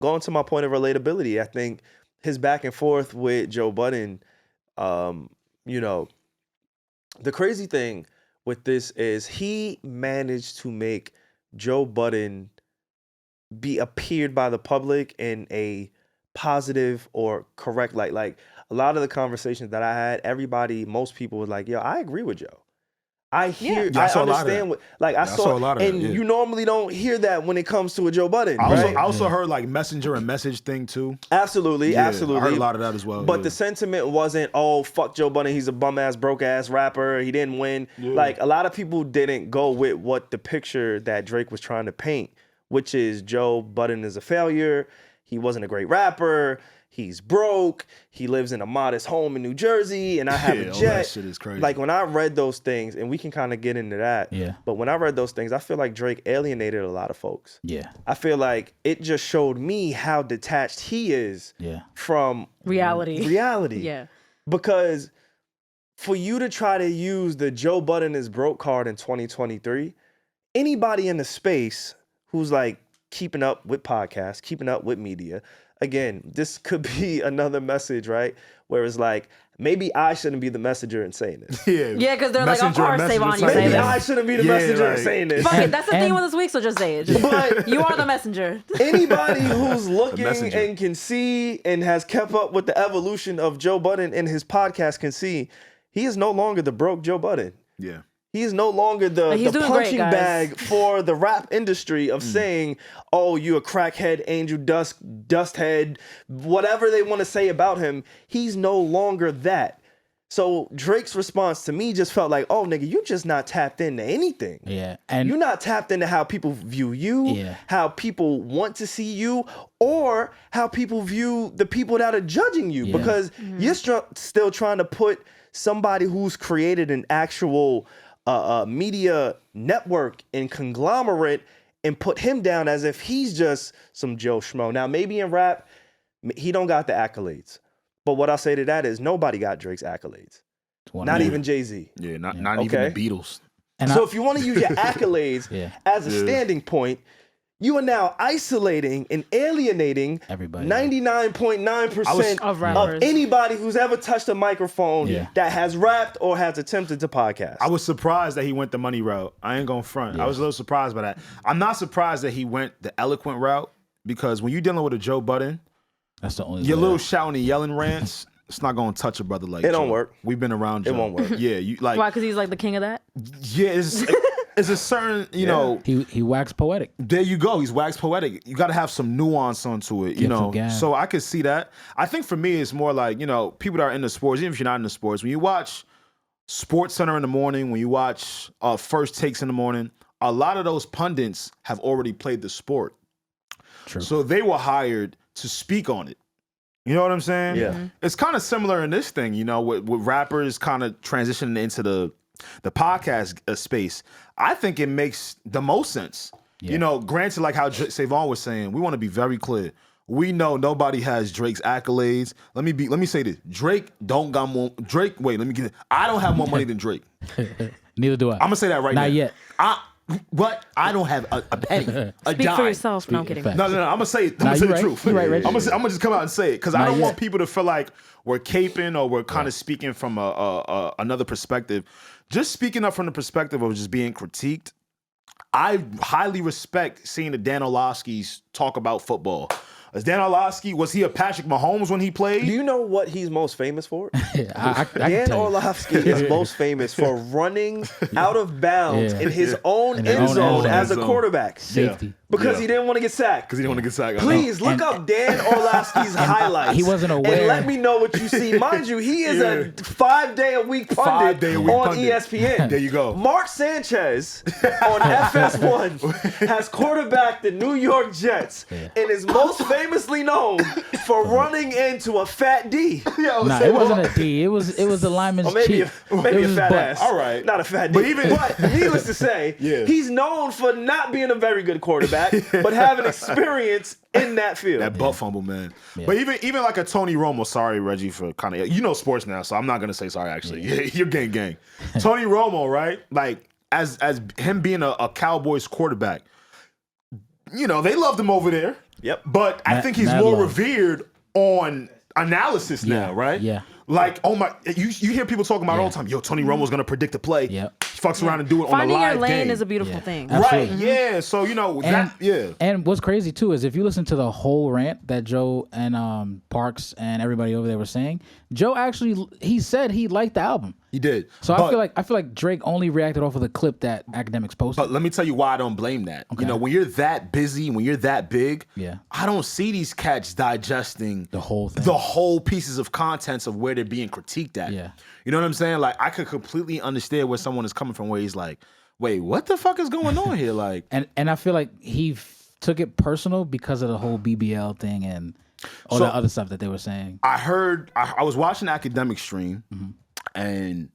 going to my point of relatability, I think his back and forth with Joe Budden, you know, the crazy thing with this is he managed to make Joe Budden be appeared by the public in a positive or correct light. Like a lot of the conversations that I had, most people were like, yo, I agree with Joe. I understand what, like I saw a lot of and you normally don't hear that when it comes to a Joe Budden. I also heard like messenger and message thing too. Absolutely. I heard a lot of that as well. But the sentiment wasn't, oh, fuck Joe Budden, he's a bum ass, broke ass rapper, he didn't win. Like a lot of people didn't go with what the picture that Drake was trying to paint, which is Joe Budden is a failure. He wasn't a great rapper. He's broke. He lives in a modest home in New Jersey, and I have a jet. That shit is crazy. Like when I read those things, and we can kind of get into that. Yeah. But when I read those things, I feel like Drake alienated a lot of folks. Yeah. I feel like it just showed me how detached he is. From reality. Yeah. Because for you to try to use the Joe Budden is broke card in 2023, anybody in the space who's like keeping up with podcasts, keeping up with media. Again, this could be another message, right? Where it's like, maybe I shouldn't be the messenger in saying this. Yeah, because they're like, of course, SaVon, you say maybe this. I shouldn't be the messenger in saying this. Fuck it, that's the theme of this week, so just say it. But you are the messenger. Anybody who's looking and can see and has kept up with the evolution of Joe Budden in his podcast can see he is no longer the broke Joe Budden. Yeah. He is no longer the punching bag for the rap industry of saying, oh, you a crackhead, angel dust head, whatever they want to say about him. He's no longer that. So Drake's response to me just felt like, oh, nigga, you just not tapped into anything. Yeah. And you're not tapped into how people view you, how people want to see you, or how people view the people that are judging you. Because you're still trying to put somebody who's created an actual media network and conglomerate and put him down as if he's just some Joe Schmo. Now, maybe in rap, he don't got the accolades. But what I'll say to that is nobody got Drake's accolades. Not even Jay-Z. Yeah, not even the Beatles. And so if you want to use your accolades as a standing point, you are now isolating and alienating everybody. 99.9% of anybody who's ever touched a microphone that has rapped or has attempted to podcast. I was surprised that he went the money route. I ain't gonna front. I was a little surprised by that. I'm not surprised that he went the eloquent route because when you're dealing with a Joe Budden, that's the only your little shouting and yelling rants. It's not gonna touch a brother like it. Don't work. We've been around Joe. It won't work. Yeah, you like why? Because he's like the king of that. Yeah, it's a certain, you know. He waxed poetic. There you go. He's waxed poetic. You got to have some nuance onto it, you know. So I could see that. I think for me, it's more like, you know, people that are into sports, even if you're not into sports, when you watch Sports Center in the morning, when you watch First Takes in the morning, a lot of those pundits have already played the sport. True. So they were hired to speak on it. You know what I'm saying? Yeah. Mm-hmm. It's kind of similar in this thing, you know, with rappers kind of transitioning into the podcast space. I think it makes the most sense. You know, granted, like how SaVon was saying, we want to be very clear. We know nobody has Drake's accolades. Let me say this. Drake don't got more. Drake, wait, let me get it. I don't have more money than Drake. Neither do I. I'm gonna say that right now. Not yet. I don't have a penny, a Speak dime. for yourself. No, I'm kidding. No. I'm gonna say it. I'm gonna say the truth. You're right, Regi. I'm gonna just come out and say it because I don't want people to feel like we're caping or we're kind of speaking from another perspective. Just speaking up from the perspective of just being critiqued. I highly respect seeing the Dan Orlovsky's talk about football. As Dan Orlovsky, was he a Patrick Mahomes when he played? Do you know what he's most famous for? I Dan Orlovsky is most famous for running out of bounds in his own end zone as a quarterback. Safety. Because he didn't want to get sacked. Because he didn't want to get sacked. Please look up Dan Orlovsky's highlights. He wasn't aware. And let me know what you see. Mind you, he is a 5-day-a-week pundit on ESPN. There you go. Mark Sanchez on FS1 has quarterbacked the New York Jets and is most famously known for running into a fat D. Nah, it wasn't a D. It was the lineman's cheek. Maybe a fat ass. All right. Not a fat D. But needless to say, he's known for not being a very good quarterback, but having experience in that field. That butt fumble, man. Yeah. But even like a Tony Romo, sorry, Regi, for kind of, you know sports now, so I'm not going to say sorry, actually. Yeah. You're gang. Tony Romo, right? Like, as him being a Cowboys quarterback, you know, they loved him over there. Yep. But I think he's mad more love. revered on analysis now, right? yeah. Like, oh my, you hear people talking about it all the time. Yo, Tony Romo's gonna predict a play. Yep. He fucks around and do it on Finding a live your lane game. is a beautiful Yeah. thing. Right, Absolutely. yeah. So, And what's crazy too is if you listen to the whole rant that Joe and Parks and everybody over there were saying, Joe actually he said he liked the album. He did. So But- I feel like Drake only reacted off of the clip that Academics posted. But let me tell you why I don't blame that. Okay. You know, when you're that busy, when you're that big, Yeah. I don't see these cats digesting The whole thing. the whole pieces of contents of where they're being critiqued at. Yeah. You know what I'm saying? Like, I could completely understand where someone is coming from, where he's like, wait, what the fuck is going on here? Like, and I feel like he took it personal because of the whole BBL thing and all So- the other stuff that they were saying. I was watching Academic stream, Mm-hmm. and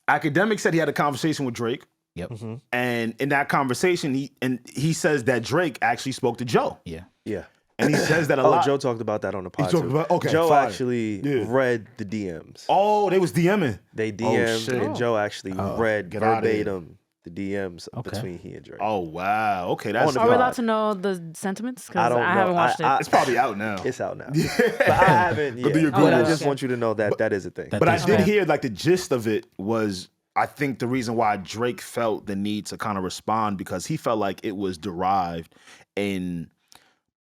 Academic said he had a conversation with Drake. Yep. And in that conversation, he says that Drake actually spoke to Joe. Yeah. Yeah. And he says that a Oh, lot. Joe talked about that on the pod. talked too. about- okay, Joe fire. actually Yeah. read the DMs. Oh, they was DMing. They DM'd, shit. and Joe actually read get outta here. verbatim the DMs Okay. between he and Drake. Oh, wow. Okay, that's On the Are we pod. allowed to know the sentiments? I Because don't I know. haven't watched it. It's probably out now. It's out now. But I haven't. Go Yeah. do your But I Googles. just Okay. want you to know that that is a thing. That- But I Okay. did hear like the gist of it was I think the reason why Drake felt the need to kind of respond because he felt like it was derived in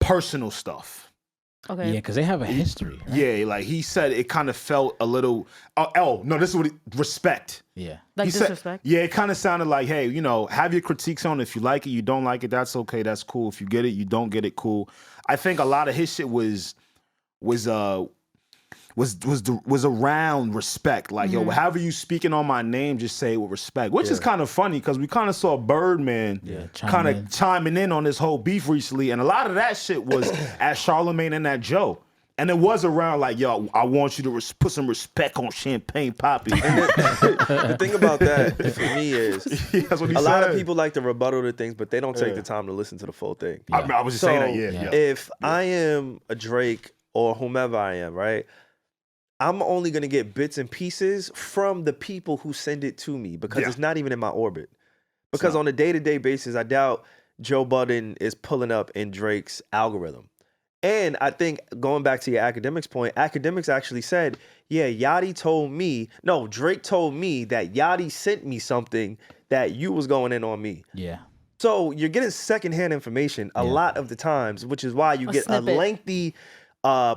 personal stuff. Okay. Yeah, because they have a history. Right? Yeah, like he said it kind of felt a little no, this is what respect. Yeah. Like He said- disrespect? yeah, it kind of sounded like, hey, you know, have your critiques on. If you like it, you don't like it, that's okay, that's cool. If you get it, you don't get it, cool. I think a lot of his shit was around respect. Like, yo, however you speaking on my name, just say it with respect. Which is kind of funny because we kind of saw Birdman chime kind in. of chiming in on this whole beef recently, and a lot of that shit was at Charlemagne and at Joe. And it was around like, yo, I want you to put some respect on Champagne Poppy. The thing about that for me is That's what he a lot of said. people like to rebuttal to things, but they don't take the time to listen to the full thing. I was just So saying that, yeah. if I am a Drake or whomever I am, right? I'm only gonna get bits and pieces from the people who send it to me because Yeah. it's not even in my orbit. Because on a day-to-day basis, I doubt Joe Budden is pulling up in Drake's algorithm. And I think going back to your Academics point, Academics actually said, yeah, Drake told me that Yachty sent me something that you was going in on me. Yeah. So you're getting secondhand information a lot of the times, which is why you A get snippet. a lengthy,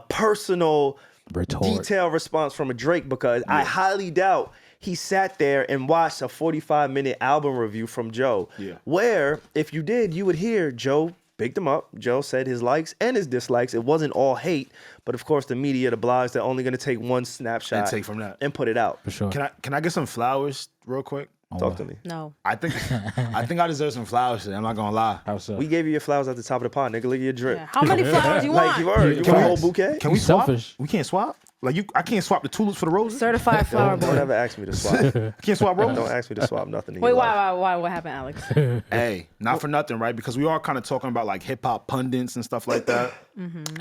personal, Retort. detailed response from a Drake because I highly doubt he sat there and watched a 45-minute album review from Joe. Yeah. Where if you did, you would hear Joe picked him up. Joe said his likes and his dislikes. It wasn't all hate, but of course the media, the blogs, they're only going to take one snapshot And take from that. and put it out. For sure. Can I get some flowers real quick? Talk to me. No. I think I deserve some flowers today. I'm not gonna lie. How so? We gave you your flowers at the top of the pod, nigga. Look at your drip. Yeah. How many flowers you Like want? you heard, you Can want a we- whole bouquet? Can we You swap? selfish. We can't swap. Like I can't swap the tulips for the roses. Certified flower Don't boy. ever ask me to swap. Can't swap roses. Don't ask me to swap nothing. in Wait, your life. why? What happened, Alex? Hey, not for nothing, right? Because we are kind of talking about like hip hop pundits and stuff like that.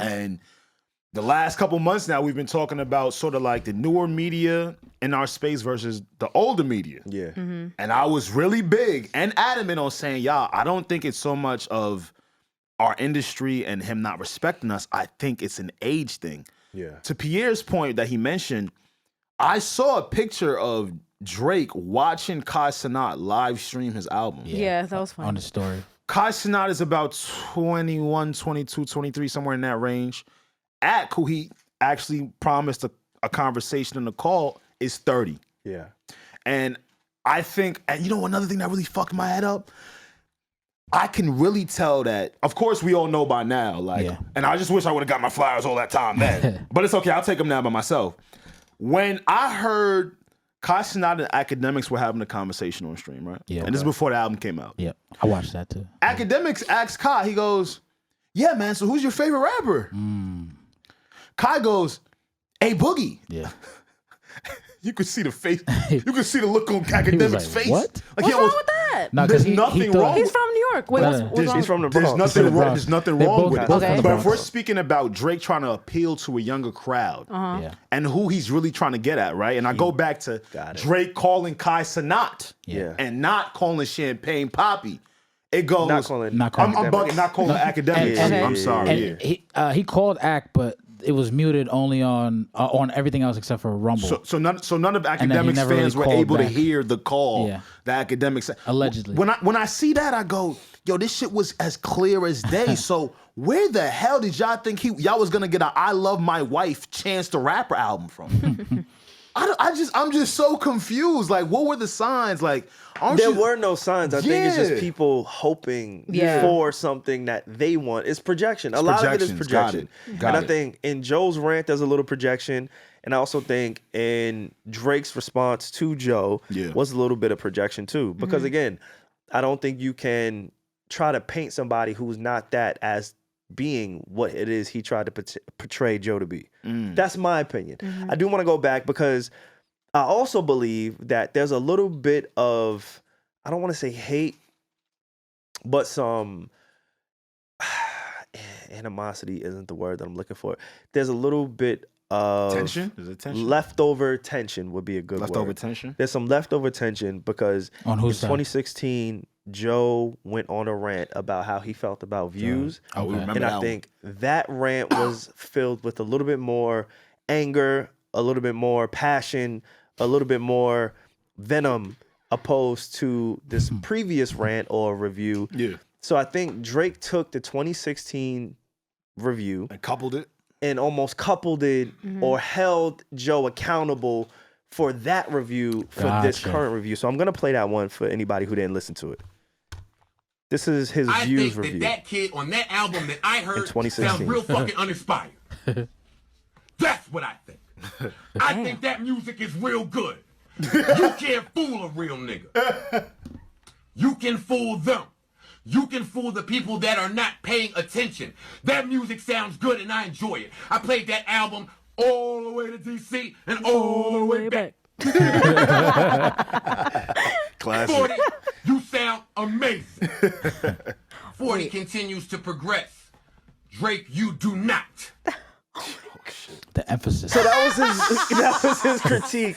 And the last couple months now, we've been talking about sort of like the newer media in our space versus the older media. Yeah. And I was really big and adamant on saying, y'all, I don't think it's so much of our industry and him not respecting us. I think it's an age thing. Yeah. To Pierre's point that he mentioned, I saw a picture of Drake watching Kai Cenat live stream his album. Yeah, that was On funny. the story. Kai Cenat is about 21, 22, 23, somewhere in that range. Ak, who he actually promised a conversation in the call, is 30. Yeah. And I think, and you know another thing that really fucked my head up? I can really tell that, of course, we all know by now, like, Yeah. and I just wish I would have got my flowers all that time then. But it's okay, I'll take them now by myself. When I heard Kai Cenat and Academics were having a conversation on stream, right? Yeah. And this is before the album came out. Yep. I watched that too. Academics asks Kai, he goes, yeah, man, so who's your favorite rapper? Kai goes, A Boogie. Yeah. You could see the face. You could see the look on Academics' like, face. "What?" Like What's he wrong almost, with that? No, There's because nothing wrong. He's from New York. Wait, what's wrong? He's from the There's Bronx. nothing the wrong. Bronx. There's nothing They wrong both- with it. both from the But if we're Bronx. speaking about Drake trying to appeal to a younger crowd Yeah. and who he's really trying to get at, right? And I go back to Got it. Drake calling Kai Cenat Yeah. and not calling Champagne Poppy. It goes. Not calling. Not calling. I'm bugging. Not calling academics. and- I'm sorry. And he called act, but it was muted only on everything else except for Rumble. So none of then he academics never fans really were called able to back. hear the call. Yeah. The academics Allegedly. When I see that, I go, yo, this shit was as clear as day. So where the hell did y'all think y'all was gonna get a "I Love My Wife" Chance the Rapper album from? I'm just so confused. Like, what were the signs? Like, There were no signs. I think it's Yeah. just people hoping Yeah. for something that they want. It's projection. A lot of it is projections. projection. Got And I it. think in Joe's rant, there's a little projection. And I also think in Drake's response to Joe Yeah. was a little bit of projection too. Because again, I don't think you can try to paint somebody who's not that as being what it is he tried to portray Joe to be. That's my opinion. I do want to go back because I also believe that there's a little bit of, I don't want to say hate, but some animosity isn't the word that I'm looking for. There's a little bit of tension. Is it tension? leftover tension would be a good Leftover word. tension. There's some leftover tension because On in whose side? 2016, Joe went on a rant about how he felt about views. Oh, we Okay. remember And that I one. think that rant was filled with a little bit more anger, a little bit more passion, a little bit more venom opposed to this previous rant or review. Yeah. So I think Drake took the 2016 review And coupled it. and almost coupled it or held Joe accountable for that review for this Gotcha. current review. So I'm going to play that one for anybody who didn't listen to it. This is his I views think review. that kid on that album that I heard 2016. sounds real fucking uninspired. That's what I think. I think that music is real good. You can't fool a real nigga. You can fool them. You can fool the people that are not paying attention. That music sounds good and I enjoy it. I played that album all the way to DC and all the way back. Classic. 40, you sound amazing. 40 continues to progress. Drake, you do not. The emphasis. So that was his critique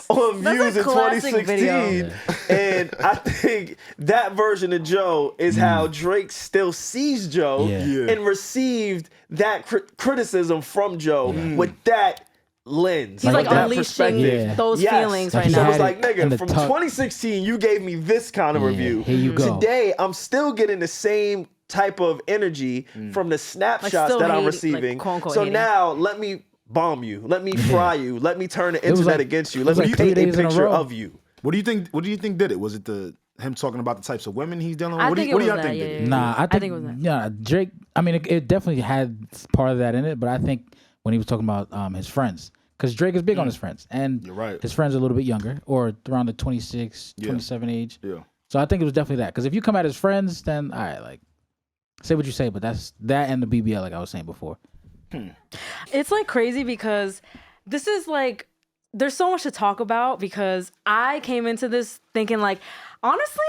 on That's views a in classic 2016. video. And I think that version of Joe is how Drake still sees Joe Yeah. Yeah. and received that criticism from Joe with that lens. He's like with that unleashing perspective. Yeah. those Yes. feelings Like right he So now. it was had like, it in nigga, the from tuck. 2016, you gave me this kind of Yeah, review. here you go. Today, I'm still getting the same type of energy from the snapshots still that I'm hate- like, receiving. quote, unquote So hating. now, let me bomb you. Let me fry you. Let me turn the was internet like- against you. it Let was me like 3 paint a days in a picture row. of you. What do you think did it? Was it him talking about the types of women he's dealing with? I What do think you- what it do was y'all that, think did yeah, it? yeah. Nah, I think it was that. yeah, Drake. I mean, it definitely had part of that in it, but I think when he was talking about his friends, because Drake is big on his friends, and You're right. his friends are a little bit younger, or around the 26, Yeah. 27 age. Yeah. So I think it was definitely that. Because if you come at his friends, then all right, like say what you say, but that's that and the BBL, like I was saying before. It's like crazy because this is like there's so much to talk about because I came into this thinking like honestly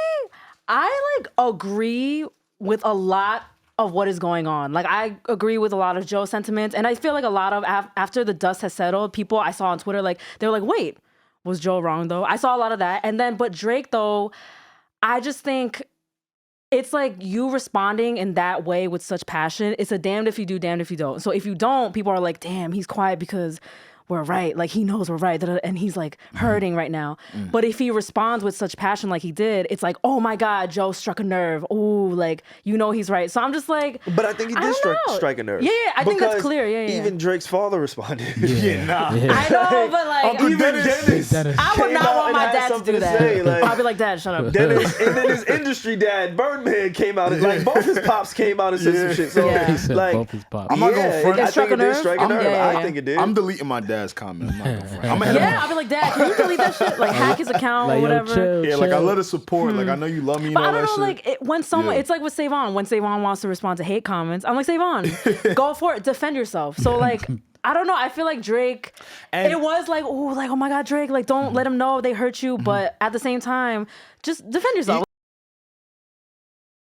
I like agree with a lot of what is going on. Like I agree with a lot of Joe's sentiments and I feel like a lot of after the dust has settled, people I saw on Twitter like they were like, "Wait, was Joe wrong though?" I saw a lot of that. And then but Drake though, I just think it's like you responding in that way with such passion. It's a damned if you do, damned if you don't. So if you don't, people are like, damn, he's quiet because we're right. Like he knows we're right. And he's like hurting right now. But if he responds with such passion like he did, it's like, oh my God, Joe struck a nerve. Ooh, like, you know he's right. So I'm just like, But I think he I did don't know. strike a nerve. Yeah, I think that's Because clear. Yeah. Even Drake's father responded. Yeah, nah. I know, but like, Even Dennis. Dennis. I would came not out want and my had dad to something do to that. say, like- I'll be like, Dad, shut up. Dennis, and then his industry dad, Birdman, came out and like both his pops came out and said some shit. So Yeah. He said like, both his pops. I'm not gonna front. I It think struck it a did nerve? strike a nerve. Yeah. I think it did. I'm deleting my dad's comment. I'm not gonna front. I'm gonna hit him. Yeah, I'll be like, Dad, can you delete that shit? Like hack his account Like, or yo, whatever. chill, Yeah, like I chill. love the support. Like I know you love me and But all I don't that know, shit. like when someone, Yeah. it's like with SaVon. When SaVon wants to respond to hate comments, I'm like, SaVon, go for it, defend yourself. So like, I don't know. I feel like Drake. And- it was like, oh my God, Drake, like don't let him know they hurt you, but at the same time, just defend yourself.